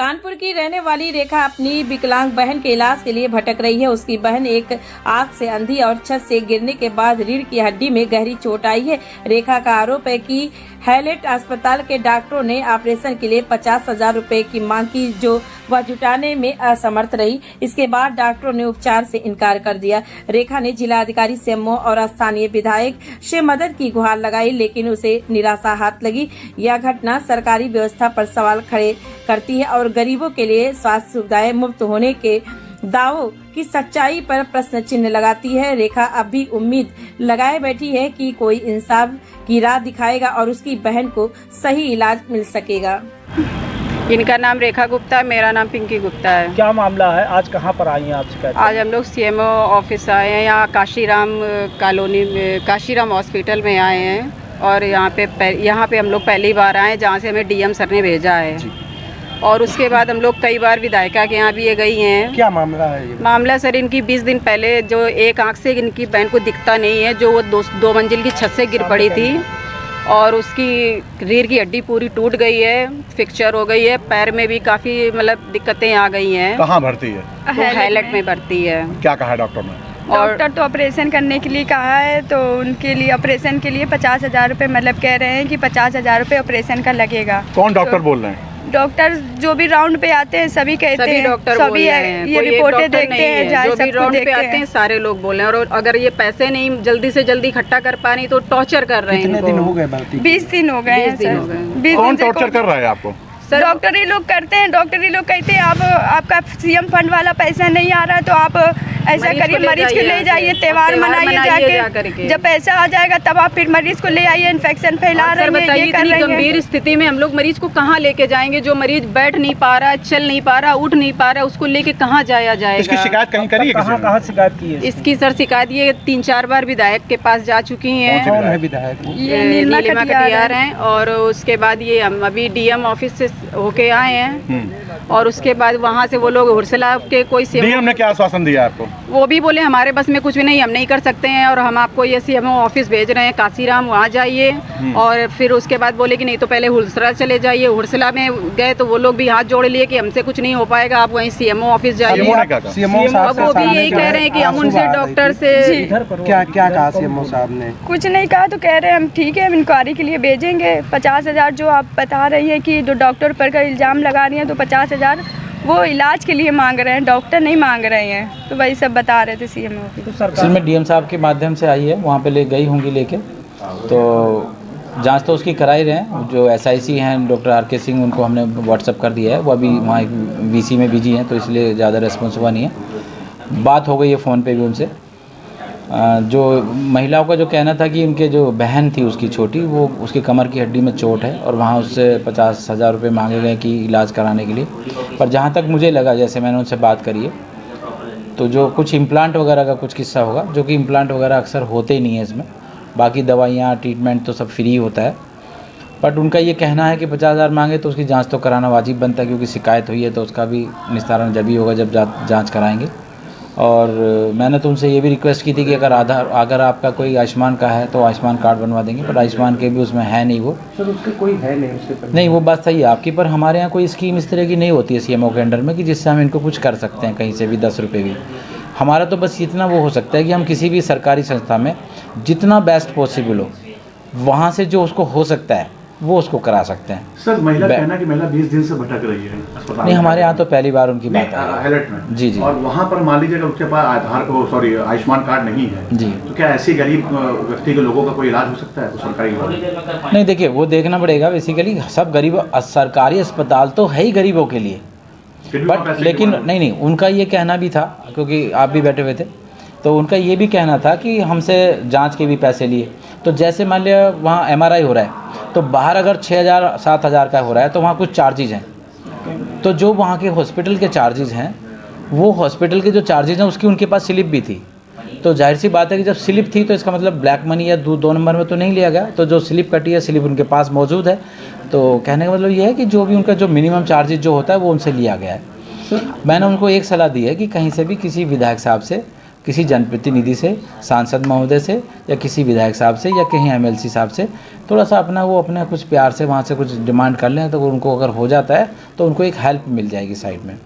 कानपुर की रहने वाली रेखा अपनी विकलांग बहन के इलाज के लिए भटक रही है। उसकी बहन एक आंख से अंधी और छत से गिरने के बाद रीढ़ की हड्डी में गहरी चोट आई है। रेखा का आरोप है कि हैलेट अस्पताल के डॉक्टरों ने ऑपरेशन के लिए 50,000 रुपए की मांग की, जो वह जुटाने में असमर्थ रही। इसके बाद डॉक्टरों ने उपचार से इनकार कर दिया। रेखा ने जिलाधिकारी सीएमओ और स्थानीय विधायक से मदद की गुहार लगाई, लेकिन उसे निराशा हाथ लगी। यह घटना सरकारी व्यवस्था पर सवाल खड़े करती है और गरीबों के लिए स्वास्थ्य सुविधाएं मुफ्त होने के दावों की सच्चाई पर प्रश्न चिन्ह लगाती है। रेखा अब भी उम्मीद लगाए बैठी है कि कोई इंसाफ की राह दिखाएगा और उसकी बहन को सही इलाज मिल सकेगा। इनका नाम रेखा गुप्ता है, मेरा नाम पिंकी गुप्ता है। क्या मामला है? आज कहाँ पर आई हैं आप शिकायत? आज हम लोग सीएमओ ऑफिस आए हैं, यहाँ काशीराम कॉलोनी में, काशीराम हॉस्पिटल में आए हैं। और यहाँ पे हम लोग पहली बार आए, जहाँ से हमें डीएम सर ने भेजा है। और उसके बाद हम लोग कई बार विधायिका के यहाँ भी ये गई हैं। क्या मामला है ये? मामला सर, इनकी 20 दिन पहले जो एक आंख से इनकी बहन को दिखता नहीं है, जो वो दो मंजिल की छत से गिर पड़ी थी और उसकी रीढ़ की हड्डी पूरी टूट गई है, फ्रैक्चर हो गई है, पैर में भी काफ़ी मतलब दिक्कतें आ गई हैं। कहाँ भर्ती है? वो हैलेट में भर्ती है। क्या कहा डॉक्टर ने? डॉक्टर तो ऑपरेशन करने के लिए कहा है, तो उनके लिए ऑपरेशन के लिए 50,000 रुपये मतलब कह रहे हैं कि 50,000 रुपये ऑपरेशन का लगेगा। कौन डॉक्टर बोल रहे हैं? डॉक्टर जो भी राउंड पे आते हैं सभी कहते हैं, डॉक्टर सभी ये रिपोर्टें देखते हैं, जो भी राउंड पे आते हैं सारे लोग बोले हैं। और अगर ये पैसे नहीं जल्दी से जल्दी इकट्ठा कर पा रही तो टॉर्चर कर रहे हैं। कितने दिन हो गए? 20 दिन हो गए हैं सर। कौन टॉर्चर कर रहा है आपको? डॉक्टर ही लोग करते हैं। डॉक्टर ही लोग कहते हैं आपका सीएम फंड वाला पैसा नहीं आ रहा है, तो आप ऐसा करिए, मरीज को ले जाइए, त्योहार मनाइए जाके। जब पैसा आ जाएगा तब आप फिर मरीज को ले आइए, इन्फेक्शन फैला रहे हैं, ये कर रहे हैं। गंभीर स्थिति में हम लोग मरीज को कहाँ लेके जाएंगे? जो मरीज बैठ नहीं पा रहा, चल नहीं पा रहा, उठ नहीं पा रहा, उसको लेके कहाँ जाया जाएगा? इसकी शिकायत कहीं करी है? कहाँ शिकायत की है? इसकी सर शिकायत ये 3-4 बार विधायक के पास जा चुकी हैं। कौन है विधायक? ये नीलिमा कटियार हैं। और उसके बाद ये हम अभी डीएम ऑफिस से होके आए हैं। और उसके बाद वहाँ से वो लोग हुरसला के कोई डीएम ने क्या आश्वासन दिया आपको? वो भी बोले हमारे बस में कुछ भी नहीं, हम नहीं कर सकते हैं और हम आपको ये सीएमओ ऑफिस भेज रहे हैं काशीराम, वहाँ जाइए। और फिर उसके बाद बोले कि नहीं तो पहले हुरसला चले जाइए। हुरसला में गए तो वो लोग भी हाथ जोड़ लिए कि हमसे कुछ नहीं हो पाएगा, आप वहीं सीएमओ ऑफिस जाइए। अब वो भी यही कह रहे हैं कि हम उनसे डॉक्टर से क्या कहा सीएमओ साहब ने? कुछ नहीं कहा, तो कह रहे हैं हम ठीक है, हम इंक्वायरी के लिए भेजेंगे। 50,000 जो आप बता रही है कि जो डॉक्टर पर का इल्ज़ाम लगा रही हैं, तो 50,000 वो इलाज के लिए मांग रहे हैं, डॉक्टर नहीं मांग रहे हैं। तो वही सब बता रहे थे सीएमओ की। असल में डीएम साहब के माध्यम से आई है, वहाँ पे ले गई होंगी लेके, तो जांच तो उसकी करा ही रहे हैं। जो एसआईसी हैं डॉक्टर आर के सिंह, उनको हमने व्हाट्सअप कर दिया है। वो अभी वहाँ वीसी में बिजी हैं, तो इसलिए ज़्यादा रिस्पॉन्स हुआ नहीं है। बात हो गई है फ़ोन पे भी उनसे। जो महिलाओं का जो कहना था कि उनके जो बहन थी उसकी छोटी, वो उसकी कमर की हड्डी में चोट है और वहाँ उससे 50,000 रुपये मांगे गए कि इलाज कराने के लिए। पर जहाँ तक मुझे लगा, जैसे मैंने उनसे बात करी है, तो जो कुछ इम्प्लांट वगैरह का कुछ किस्सा होगा, जो कि इम्प्लांट वगैरह अक्सर होते ही नहीं है इसमें। बाकी दवाइयाँ, ट्रीटमेंट तो सब फ्री होता है। बट उनका ये कहना है कि 50,000 मांगे तो उसकी जाँच तो कराना वाजिब बनता है, क्योंकि शिकायत हुई है तो उसका भी निस्तारण जब ही होगा जब जाँच कराएँगे। और मैंने तो उनसे ये भी रिक्वेस्ट की थी कि अगर आपका कोई आयुष्मान का है तो आयुष्मान कार्ड बनवा देंगे, पर आयुष्मान के भी उसमें है नहीं। वो सर उसके कोई है नहीं उसके? नहीं, वो बात सही है आपकी, पर हमारे यहाँ कोई स्कीम इस तरह की नहीं होती है सीएमओ के अंडर में कि जिससे हम इनको कुछ कर सकते हैं कहीं से भी 10 रुपये भी। हमारा तो बस इतना वो हो सकता है कि हम किसी भी सरकारी संस्था में जितना बेस्ट पॉसिबल हो, वहाँ से जो उसको हो सकता है वो उसको करा सकते हैं। सर महिला कहना कि महिला 20 दिन से भटक रही है अस्पताल। नहीं, हमारे यहाँ तो पहली बार उनकी बात है हैलेट में। जी। और वहाँ पर मान लीजिए अगर उसके पास आयुष्मान कार्ड नहीं है जी, तो क्या ऐसी गरीब व्यक्ति के लोगों का कोई इलाज हो सकता है सरकारी? नहीं, देखिए वो देखना पड़ेगा। बेसिकली सब गरीब, सरकारी अस्पताल तो है ही गरीबों के लिए, बट लेकिन नहीं, उनका ये कहना भी था, क्योंकि आप भी बैठे हुए थे, तो उनका ये भी कहना था कि हमसे जांच के भी पैसे लिए। तो जैसे मान लिया वहाँ एमआरआई हो रहा है, तो बाहर अगर 6,000-7,000 का हो रहा है तो वहाँ कुछ चार्जेज हैं। तो जो वहाँ के हॉस्पिटल के चार्जेज हैं, वो हॉस्पिटल के जो चार्जेज हैं उसकी उनके पास स्लिप भी थी। तो जाहिर सी बात है कि जब स्लिप थी तो इसका मतलब ब्लैक मनी या 2 नंबर में तो नहीं लिया गया। तो जो स्लिप कटी है, स्लिप उनके पास मौजूद है। तो कहने का मतलब ये है कि जो भी उनका जो मिनिमम चार्जेज जो होता है वो उनसे लिया गया है। मैंने उनको एक सलाह दी है कि कहीं से भी किसी विधायक साहब से किसी जनप्रतिनिधि से, सांसद महोदय से या किसी विधायक साहब से या कहीं एमएलसी साहब से थोड़ा सा अपना वो अपना कुछ प्यार से वहाँ से कुछ डिमांड कर लें, तो उनको अगर हो जाता है तो उनको एक हेल्प मिल जाएगी साइड में।